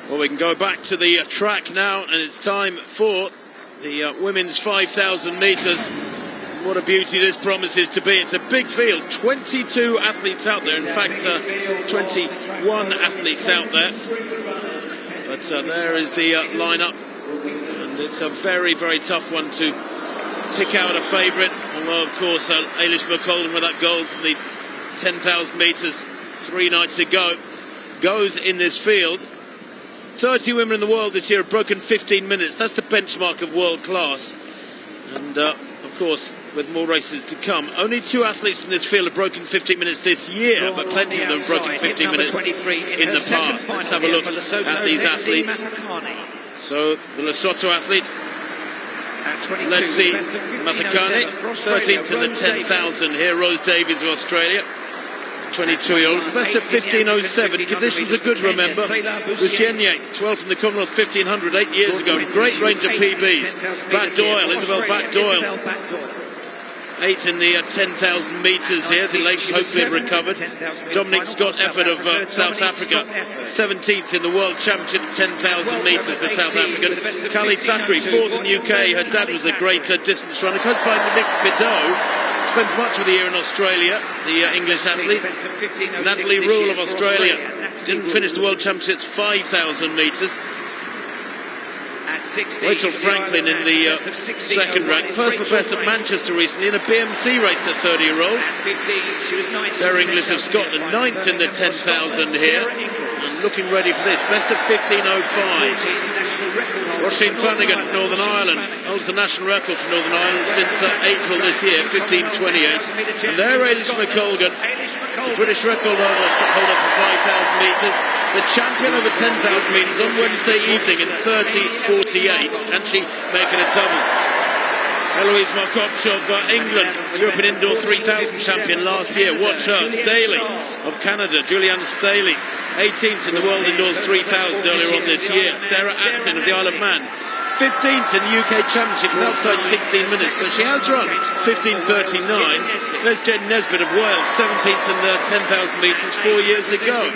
Well, we can go back to the track now, and it's time for the women's 5,000 metres. What a beauty this promises to be. It's a big field, 22 athletes out there. In fact, 21 athletes out there. But there is the lineup, and it's a very, very tough one to pick out a favourite. Although, of course, Eilish McColgan with that gold from the 10,000 metres 3 nights ago goes in this field. 30 women in the world this year have broken 15 minutes. That's the benchmark of world class. And, of course, with more races to come. Only 2 athletes in this field have broken 15 minutes this year, but plenty of them have broken 15 minutes in the past. Let's have a look at these athletes. So, the Lesotho athlete, let's see, Mathekane, 13th in the 10,000 here. Rose Davies of Australia, 22-year-olds, best of 15:07. Conditions are good, remember. Lucienye, 12th in the Commonwealth 1500 8 years ago. Great range of PBs. Bat Doyle, Isabel Bat Doyle, 8th in the 10,000 metres here. The legs hopefully have recovered. Dominic Scott Efford of South Africa, 17th in the World Championships 10,000 metres, the South African. Kali Thackeray, 4th in the UK. Her dad was a great distance runner. Coached by Nick Bideau. Spends much of the year in Australia, the English athlete. Natalie Rule of Australia didn't finish the World Championships 5,000 metres. Rachel Franklin in the second rank. Personal best at Manchester recently in a BMC race, the 30-year-old. Sarah Inglis of Scotland, 9th in the 10,000 here. And looking ready for this. Best of 15:05. Roisin Flanagan of Northern Ireland holds the national record for Northern Ireland since April this year, 15:28. And there, Eilish McColgan, the British record holder for 5,000 metres. The champion over 10,000 metres on Wednesday evening in 30:48. Can she make it a double? Eloise Marcotte of England, European Indoor 3,000 champion last year. Watch her. Staley of Canada, Julianne Staley, 18th in the World Indoors 3,000 earlier on this year. Sarah Aston of the Isle of Man, 15th in the UK Championships, outside 16 minutes, but she has run 15:39. There's Jen Nesbitt of Wales, 17th in the 10,000 metres 4 years ago.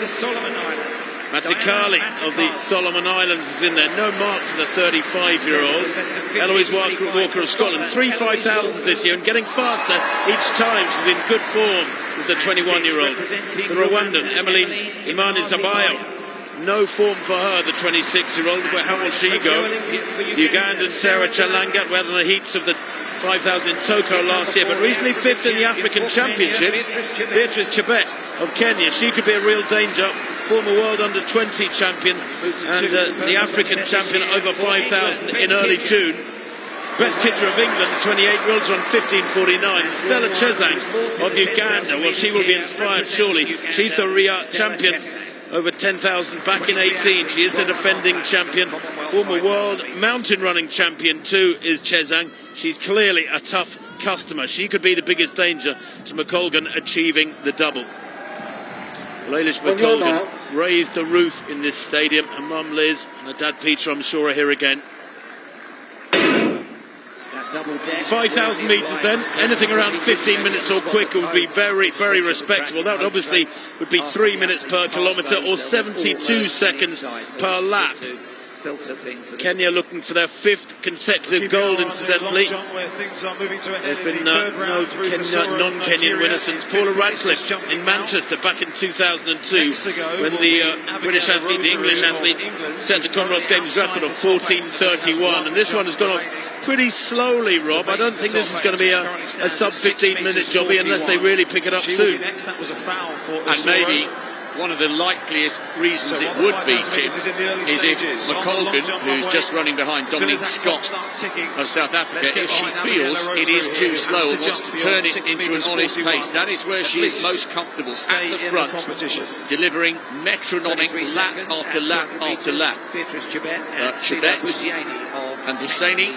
Matikali of the Solomon Islands is in there. No mark for the 35-year-old. Eloise Walker of Scotland. 3 5,000s this year and getting faster each time. She's in good form with the 21-year-old. The Rwandan, Emmeline Imani-Zabayo. No form for her, the 26-year-old. But how will she go? The Ugandan Sarah Chalangat went on the heats of the 5,000 in Tokyo last year, but recently 5th in the African Championships. Beatrice Chebet of Kenya. She could be a real danger. Former World Under-20 champion and the African champion over 5,000 in early June. Beth Kidder of England, 28-year-olds on 15:49. Stella Chesang of Uganda. Well, she will be inspired, surely. She's the Rio champion over 10,000 back in 18. She is the defending champion. Former world mountain running champion too is Chesang. She's clearly a tough customer. She could be the biggest danger to McColgan achieving the double. Well, Eilish McColgan raised the roof in this stadium. Her mum Liz and her dad Peter, I'm sure, are here again. 5,000 metres then, anything around 15 minutes or quicker would be very, very respectable. That would obviously would be 3 minutes per kilometre or 72 seconds per lap. Kenya looking for their 5th consecutive gold, incidentally. There's been no non-Kenyan winner since Paula Radcliffe in Manchester back in 2002, when the British athlete, the English athlete, set the Commonwealth Games record of 14:31. And this one has gone off pretty slowly, Rob. I don't think this is going to be a sub-15-minute jobby unless they really pick it up soon. And maybe one of the likeliest reasons it would be, Tim, is if McColgan, who's just running behind Dominic Scott of South Africa, if she feels it is too slow and wants to turn it into an honest pace. That is where she is most comfortable, at the front, delivering metronomic lap after lap after lap. Chebet and Husseini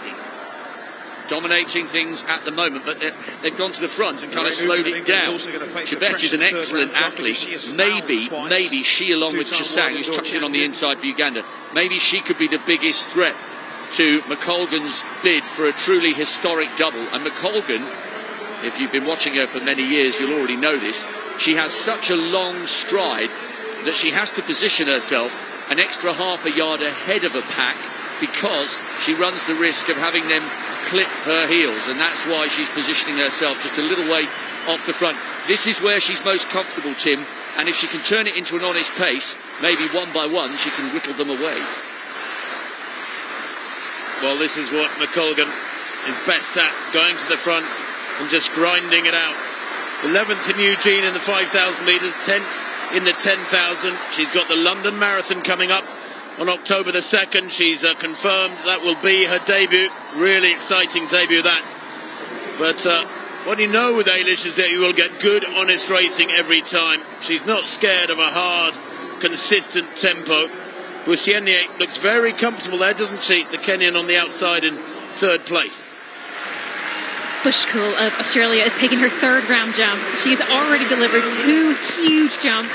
dominating things at the moment, but they've gone to the front and kind of slowed it down. Chebet is an excellent athlete. Maybe she, along with Chesang, who's tucked in on the inside for Uganda, maybe she could be the biggest threat to McColgan's bid for a truly historic double. And McColgan, if you've been watching her for many years, you'll already know this, she has such a long stride that she has to position herself an extra half a yard ahead of a pack because she runs the risk of having them clip her heels, and that's why she's positioning herself just a little way off the front. This is where she's most comfortable, Tim, and if she can turn it into an honest pace, maybe one by one she can whittle them away. Well, this is what McColgan is best at, going to the front and just grinding it out. 11th in Eugene in the 5,000 metres, 10th in the 10,000. She's got the London Marathon coming up on October the 2nd. She's confirmed that will be her debut. Really exciting debut, that. But what you know with Eilish is that you will get good, honest racing every time. She's not scared of a hard, consistent tempo. Busienye looks very comfortable there, doesn't she? The Kenyan on the outside in 3rd place. Bushkull of Australia is taking her 3rd round jump. She's already delivered 2 huge jumps.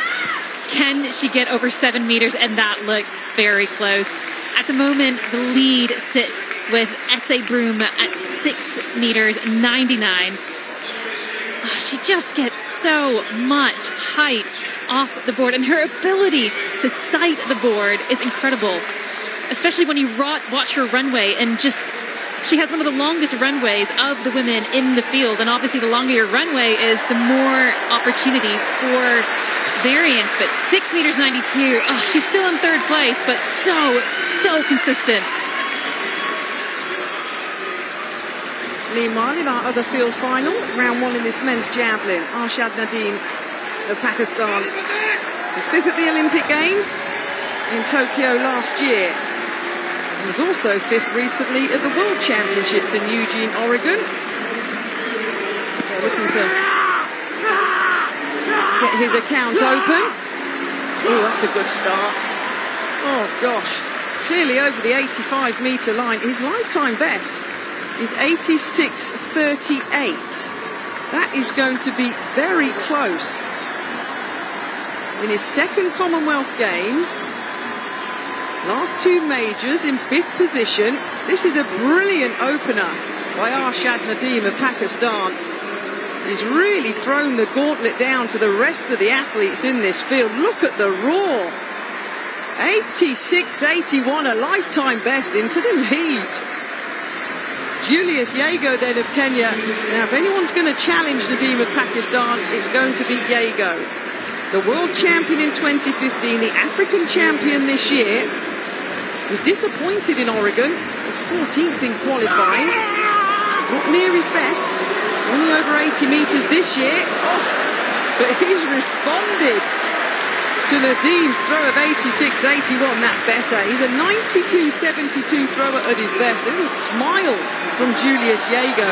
Can she get over 7 meters? And that looks very close. At the moment, the lead sits with S.A. Broom at 6 meters 99. Oh, she just gets so much height off the board, and her ability to sight the board is incredible, especially when you watch her runway, and just she has one of the longest runways of the women in the field, and obviously the longer your runway is, the more opportunity for variance. But 6 meters 92, oh, she's still in 3rd place, but so consistent. Meanwhile, in our other field final, round 1 in this men's javelin, Arshad Nadeem of Pakistan was 5th at the Olympic Games in Tokyo last year. He was also 5th recently at the World Championships in Eugene, Oregon. So looking to get his account open. Oh, that's a good start. Oh, gosh. Clearly over the 85-metre line. His lifetime best is 86.38. That is going to be very close. In his 2nd Commonwealth Games, last 2 majors in 5th position. This is a brilliant opener by Arshad Nadeem of Pakistan. He's really thrown the gauntlet down to the rest of the athletes in this field. Look at the roar. 86.81, a lifetime best, into the lead. Julius Yego then of Kenya. Now, if anyone's going to challenge Nadeem of Pakistan, it's going to be Yego. The world champion in 2015, the African champion this year, was disappointed in Oregon. Was 14th in qualifying. Not near his best. Only over 80 metres this year. Oh, but he's responded to Nadeem's throw of 86.81. That's better. He's a 92.72 thrower at his best. A little smile from Julius Yego.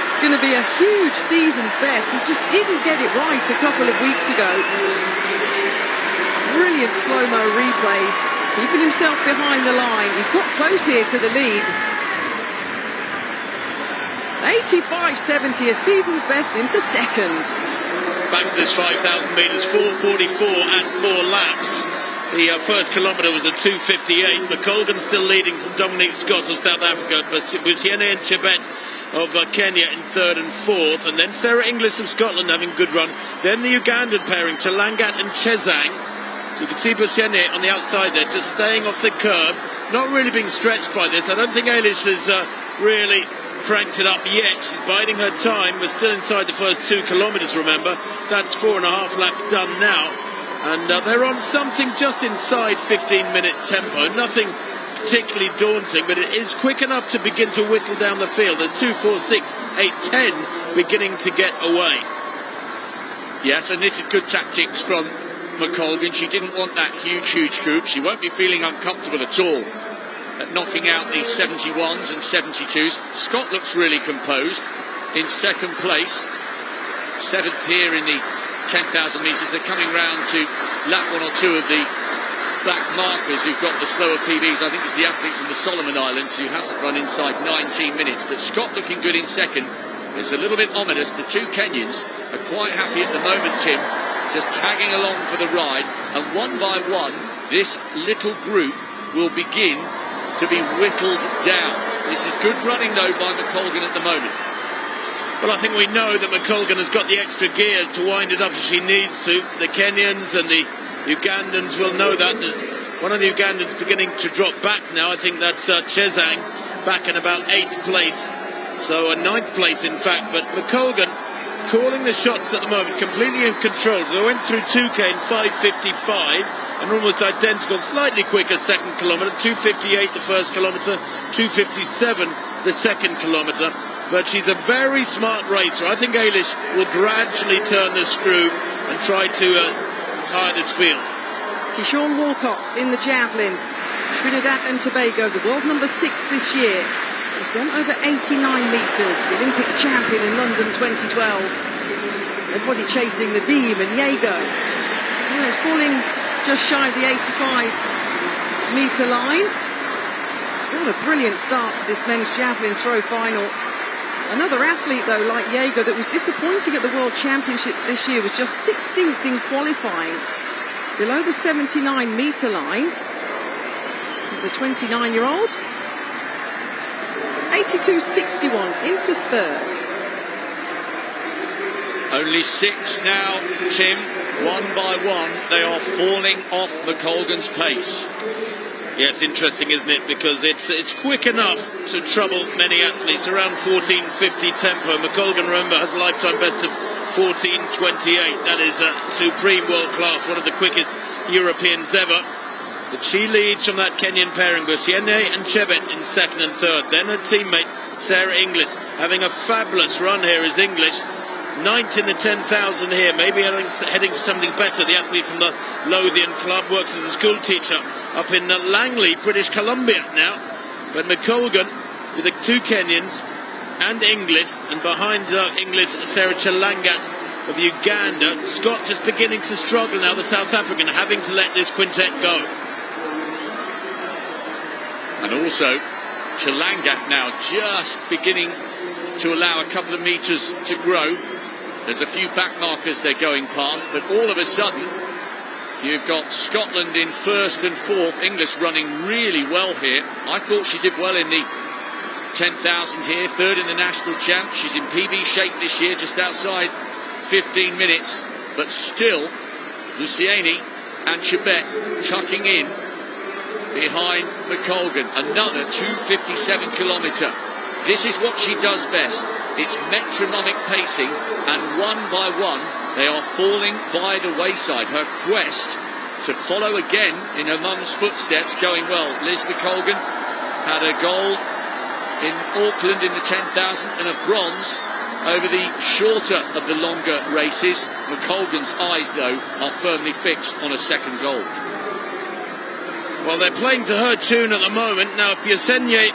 It's going to be a huge season's best. He just didn't get it right a couple of weeks ago. Brilliant slow-mo replays, keeping himself behind the line. He's got close here to the lead. 85.70, a season's best, into 2nd. Back to this 5,000 metres, 4:44 at 4 laps. The 1st kilometre was a 2:58. McColgan still leading from Dominique Scott of South Africa, but Busienye and Chebet of Kenya in 3rd and 4th, and then Sarah Inglis of Scotland having a good run. Then the Ugandan pairing, Chelangat and Chezang. You can see Busienye on the outside there, just staying off the curb, not really being stretched by this. I don't think Eilish has really cranked it up yet. She's biding her time. We're still inside the first 2 kilometres, remember. That's 4.5 laps done now. And they're on something just inside 15-minute tempo. Nothing particularly daunting, but it is quick enough to begin to whittle down the field. There's 2, 4, 6, 8, 10 beginning to get away. Yes, and this is good tactics from McColgan. She didn't want that huge group. She won't be feeling uncomfortable at all at knocking out the 71s and 72s. Scott looks really composed in 2nd place. 7th here in the 10,000 metres. They're coming round to lap 1 or 2 of the back markers who've got the slower PBs. I think it's the athlete from the Solomon Islands who hasn't run inside 19 minutes. But Scott looking good in 2nd. It's a little bit ominous. The 2 Kenyans are quite happy at the moment, Tim, just tagging along for the ride. And one by one, this little group will begin to be whittled down. This is good running, though, by McColgan at the moment. Well, I think we know that McColgan has got the extra gears to wind it up if she needs to. The Kenyans and the Ugandans will know that. One of the Ugandans beginning to drop back now. I think that's Chezang, back in about 8th place. So 9th place, in fact. But McColgan calling the shots at the moment, completely in control. They went through 2K in 5:55, and almost identical, slightly quicker second kilometre, 2:58 the first kilometre, 2:57 the second kilometre. But she's a very smart racer. I think Eilish will gradually turn the screw and try to tire this field. Sean Walcott in the javelin, Trinidad and Tobago, the world number 6 this year. He's gone over 89 metres, the Olympic champion in London 2012. Everybody chasing the Nadim and Jago. Well, it's falling just shy of the 85-metre line. What a brilliant start to this men's javelin throw final. Another athlete, though, like Jago, that was disappointing at the World Championships this year, was just 16th in qualifying, below the 79-metre line. The 29-year-old, 82.61 into 3rd. Only 6 now, Tim. One by one, they are falling off McColgan's pace. Yes, interesting, isn't it? Because it's quick enough to trouble many athletes. Around 14:50 tempo. McColgan, remember, has a lifetime best of 14:28. That is supreme world class, one of the quickest Europeans ever. But she leads from that Kenyan pairing, Bushiene and Chebet in 2nd and 3rd. Then her teammate, Sarah Inglis, having a fabulous run here is English. 9th in the 10,000 here, maybe heading for something better. The athlete from the Lothian club works as a school teacher up in Langley, British Columbia now. But McColgan with the 2 Kenyans and Inglis, and behind Inglis, Sarah Chelangat of Uganda. Scott just beginning to struggle now, the South African, having to let this quintet go. And also, Chelangat now just beginning to allow a couple of metres to grow. There's a few back markers they're going past, but all of a sudden, you've got Scotland in 1st and 4th. Inglis running really well here. I thought she did well in the 10,000 here, 3rd in the national champ. She's in PB shape this year, just outside 15 minutes, but still, Luciani and Chebet tucking in behind McColgan. Another 2:57 kilometre. This is what she does best. It's metronomic pacing, and one by one, they are falling by the wayside. Her quest to follow again in her mum's footsteps going well. Liz McColgan had a gold in Auckland in the 10,000 and a bronze over the shorter of the longer races. McColgan's eyes, though, are firmly fixed on a second gold. Well, they're playing to her tune at the moment. Now, if Ysenye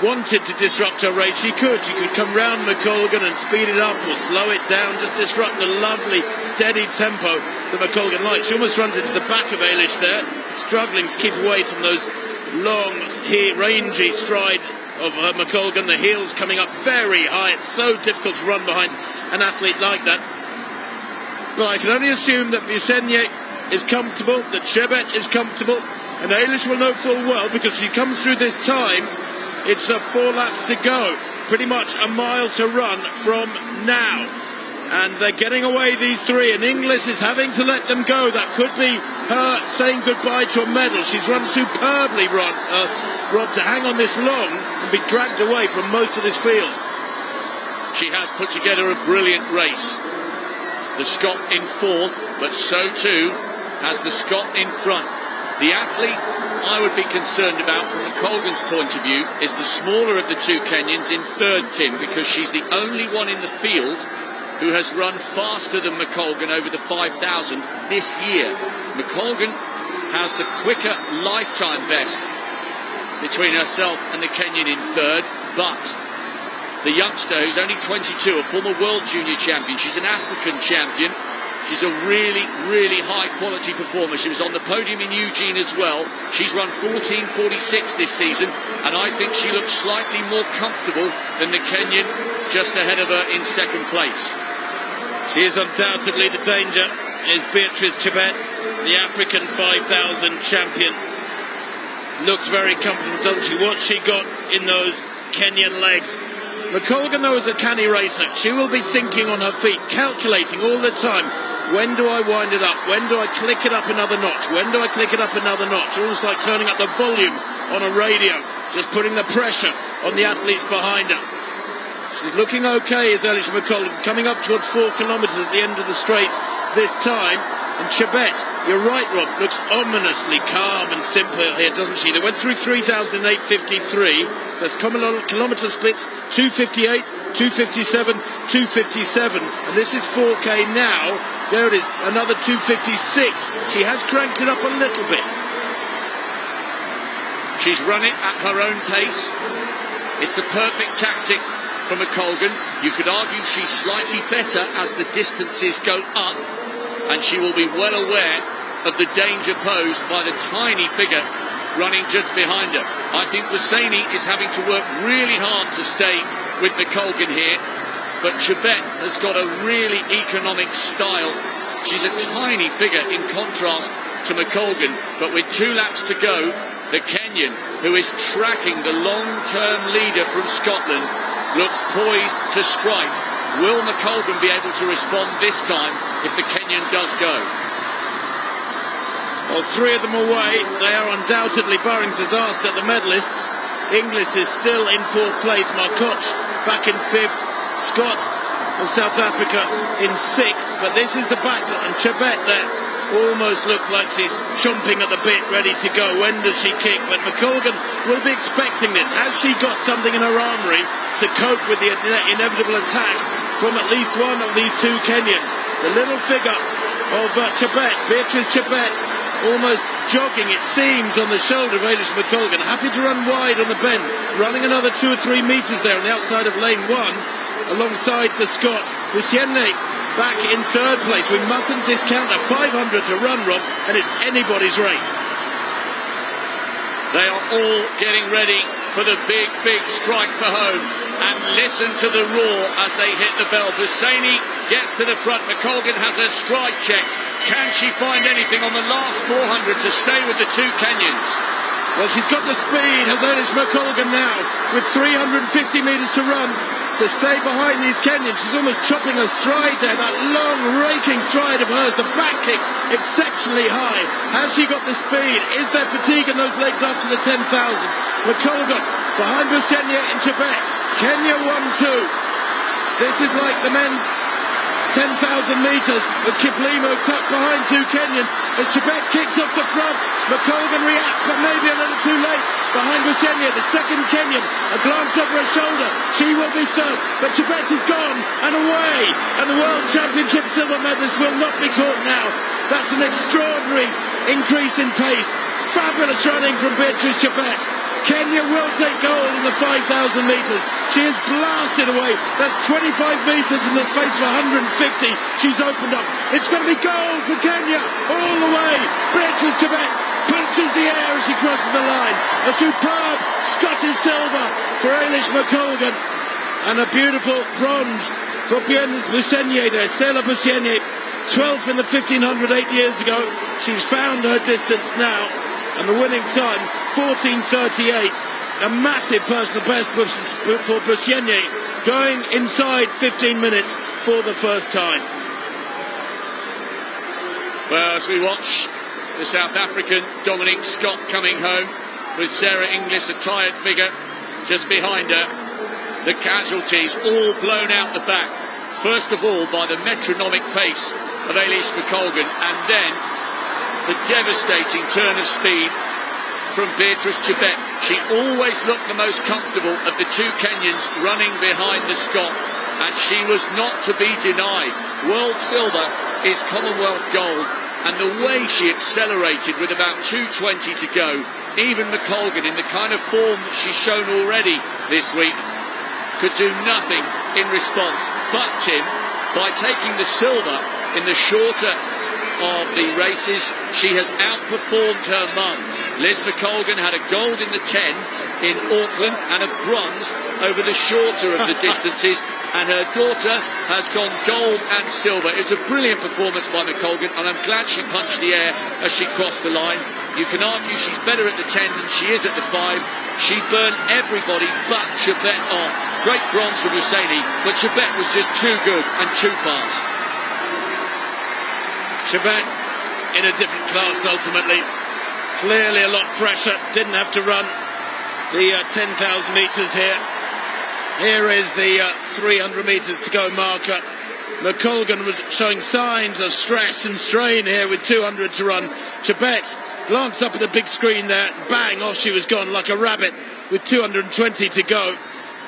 wanted to disrupt her race, she could. She could come round McColgan and speed it up or slow it down, just disrupt the lovely, steady tempo that McColgan likes. She almost runs into the back of Eilish there, struggling to keep away from those long, rangy stride of McColgan. The heels coming up very high. It's so difficult to run behind an athlete like that. But I can only assume that Ysenye is comfortable, that Chebet is comfortable, and Eilish will know full well, because she comes through this time. It's 4 laps to go, pretty much a mile to run from now. And they're getting away, these 3, and Inglis is having to let them go. That could be her saying goodbye to a medal. She's run superbly, Rob, to hang on this long and be dragged away from most of this field. She has put together a brilliant race. The Scot in 4th, but so too has the Scot in front. The athlete I would be concerned about from McColgan's point of view is the smaller of the 2 Kenyans in 3rd, Tim, because she's the only one in the field who has run faster than McColgan over the 5,000 this year. McColgan has the quicker lifetime best between herself and the Kenyan in 3rd, but the youngster, who's only 22, a former world junior champion, she's an African champion. She's a really, really high-quality performer. She was on the podium in Eugene as well. She's run 14:46 this season, and I think she looks slightly more comfortable than the Kenyan just ahead of her in 2nd place. She is undoubtedly the danger, is Beatrice Chebet, the African 5,000 champion. Looks very comfortable, doesn't she? What's she got in those Kenyan legs? McColgan, though, is a canny racer. She will be thinking on her feet, calculating all the time. When do I wind it up? When do I click it up another notch? When do I click it up another notch? Almost like turning up the volume on a radio, just putting the pressure on the athletes behind her. She's looking okay, is Eilish McColgan, coming up towards 4 kilometres at the end of the straight this time. And Chebet, you're right, Rob, looks ominously calm and simple here, doesn't she? They went through 3,853. There's kilometre splits, 258, 257, 257. And this is 4K now. There it is, another 256. She has cranked it up a little bit. She's run it at her own pace. It's the perfect tactic for McColgan. You could argue she's slightly better as the distances go up, and she will be well aware of the danger posed by the tiny figure running just behind her. I think Husseini is having to work really hard to stay with McColgan here, but Chebet has got a really economic style. She's a tiny figure in contrast to McColgan, but with 2 laps to go, the Kenyan, who is tracking the long-term leader from Scotland, looks poised to strike. Will McColgan be able to respond this time if the Kenyan does go? Well, 3 of them away. They are undoubtedly barring disaster, the medalists. Inglis is still in 4th place. Markoch back in 5th. Scott of South Africa in 6th. But this is the battle, and Chebet there almost looked like she's chomping at the bit, ready to go. When does she kick? But McColgan will be expecting this. Has she got something in her armoury to cope with the inevitable attack from at least one of these 2 Kenyans? The little figure of Chebet, Beatrice Chebet, almost jogging, it seems, on the shoulder of Eilish McColgan. Happy to run wide on the bend, running another 2 or 3 metres there on the outside of lane 1, alongside the Scot. Busienne back in 3rd place. We mustn't discount a 500 to run, Rob, and it's anybody's race. They are all getting ready for the big, big strike for home. And listen to the roar as they hit the bell. Husseini gets to the front. McColgan has her stride checked. Can she find anything on the last 400 to stay with the 2 Kenyans? Well, she's got the speed, has Eilish McColgan now, with 350 metres to run to stay behind these Kenyans. She's almost chopping her stride there, that long raking stride of hers, the back kick exceptionally high. Has she got the speed? Is there fatigue in those legs after the 10,000? McColgan behind Busienne and Chebet. Kenya 1-2. This is like the men's 10,000 metres with Kiplimo tucked behind 2 Kenyans as Chebet kicks off the front. McColgan reacts, but maybe a little too late. Behind Busienne, the second Kenyan, a glance over her shoulder. She will be 3rd, but Chebet is gone and away. And the World Championship silver medalist will not be caught now. That's an extraordinary increase in pace. Fabulous running from Beatrice Chebet. Kenya will take gold in the 5,000 metres. She has blasted away. That's 25 metres in the space of 150. She's opened up. It's going to be gold for Kenya all the way. Beatrice Chebet punches the air as she crosses the line. A superb Scottish silver for Eilish McColgan. And a beautiful bronze for Busienne there. Selah Busienne, 12th in the 1500 8 years ago. She's found her distance now. And the winning time, 14:38. A massive personal best for Busienne, going inside 15 minutes for the first time. Well, as we watch the South African Dominic Scott coming home with Sarah Inglis, a tired figure, just behind her. The casualties all blown out the back. First of all by the metronomic pace of Eilish McColgan, and then the devastating turn of speed from Beatrice Chebet. She always looked the most comfortable of the 2 Kenyans running behind the Scot, and she was not to be denied. World silver is Commonwealth gold, and the way she accelerated with about 2:20 to go, even McColgan, in the kind of form that she's shown already this week, could do nothing in response. But Tim, by taking the silver in the shorter of the races, she has outperformed her mum. Liz McColgan had a gold in the 10 in Auckland and a bronze over the shorter of the distances, and her daughter has gone gold and silver. It's a brilliant performance by McColgan, and I'm glad she punched the air as she crossed the line. You can argue she's better at the 10 than she is at the 5. She burned everybody but Chebet off. Great bronze from Husseini, but Chebet was just too good and too fast. Chebet in a different class ultimately. Clearly a lot fresher, didn't have to run the 10,000 metres here. Here is the 300 metres to go marker. McColgan was showing signs of stress and strain here with 200 to run. Chebet glanced up at the big screen there, bang, off she was gone like a rabbit with 220 to go.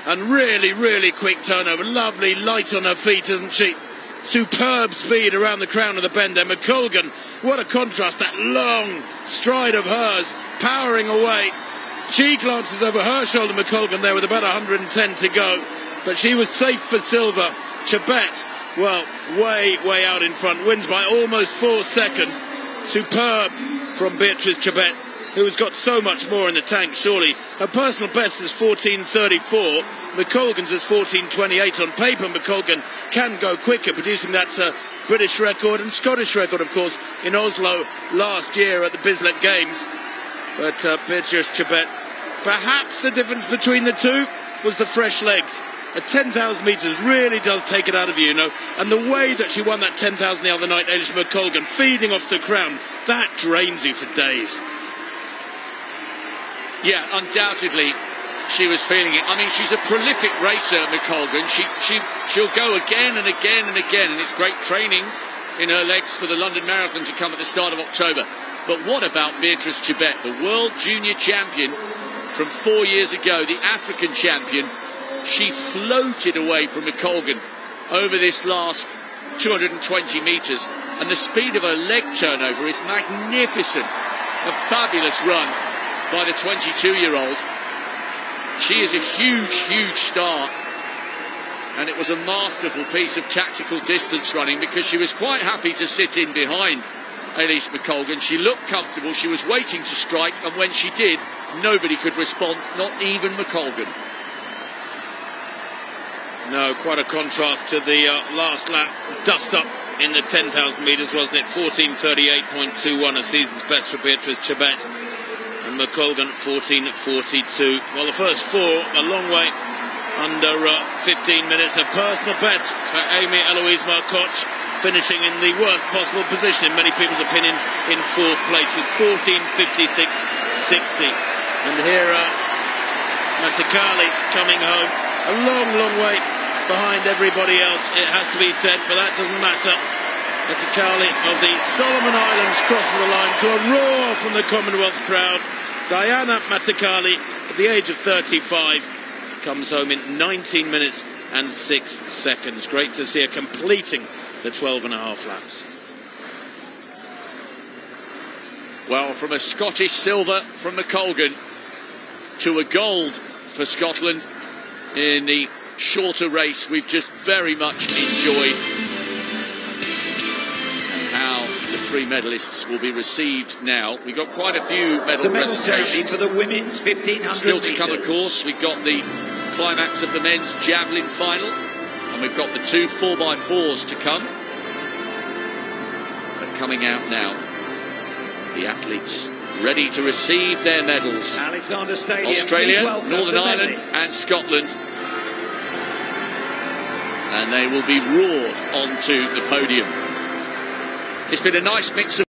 And really quick turnover. Lovely, light on her feet, isn't she? Superb speed around the crown of the bend there. McColgan, what a contrast, that long stride of hers, powering away. She glances over her shoulder, McColgan there with about 110 to go. But she was safe for silver. Chebet, well, way out in front, wins by almost 4 seconds. Superb from Beatrice Chebet, who has got so much more in the tank, surely. Her personal best is 14.34. McColgan's is 14.28. On paper, McColgan can go quicker, producing that British record and Scottish record, of course, in Oslo last year at the Bislett Games. But Beatrice Chebet, perhaps the difference between the two was the fresh legs. At 10,000 metres really does take it out of you, you know. And the way that she won that 10,000 the other night, Eilish McColgan, feeding off the crown, that drains you for days. Yeah, undoubtedly she was feeling it. I mean, she's a prolific racer, McColgan. She'll go again and again and again, and it's great training in her legs for the London Marathon to come at the start of October. But what about Beatrice Chebet, the world junior champion from 4 years ago, the African champion? She floated away from McColgan over this last 220 metres, and the speed of her leg turnover is magnificent. A fabulous run by the 22-year-old. She is a huge star, and it was a masterful piece of tactical distance running, because she was quite happy to sit in behind Eilish McColgan. She looked comfortable, she was waiting to strike, and when she did, nobody could respond, not even McColgan. No, quite a contrast to the last lap dust-up in the 10,000 metres, wasn't it? 14.38.21, a season's best for Beatrice Chebet. And McColgan, 14.42. Well, the first four, a long way under 15 minutes. A personal best for Amy Eloise Marcotte, finishing in the worst possible position, in many people's opinion, in 4th place with 14.56.60. And here, Matakali coming home. A long way behind everybody else, it has to be said, but that doesn't matter. Matakali of the Solomon Islands crosses the line to a roar from the Commonwealth crowd. Diana Matakali, at the age of 35, comes home in 19 minutes and 6 seconds. Great to see her completing the 12.5 laps. Well, from a Scottish silver from McColgan to a gold for Scotland in the shorter race we've just very much enjoyed, and how the three medalists will be received now. We've got quite a few medal presentations for the women's 1500 still to come, of course. We've got the climax of the men's javelin final, and we've got the 2 4x4s to come. But coming out now, the athletes ready to receive their medals. Alexander Stadium, Australia, Northern Ireland and Scotland. And they will be roared onto the podium. It's been a nice mix of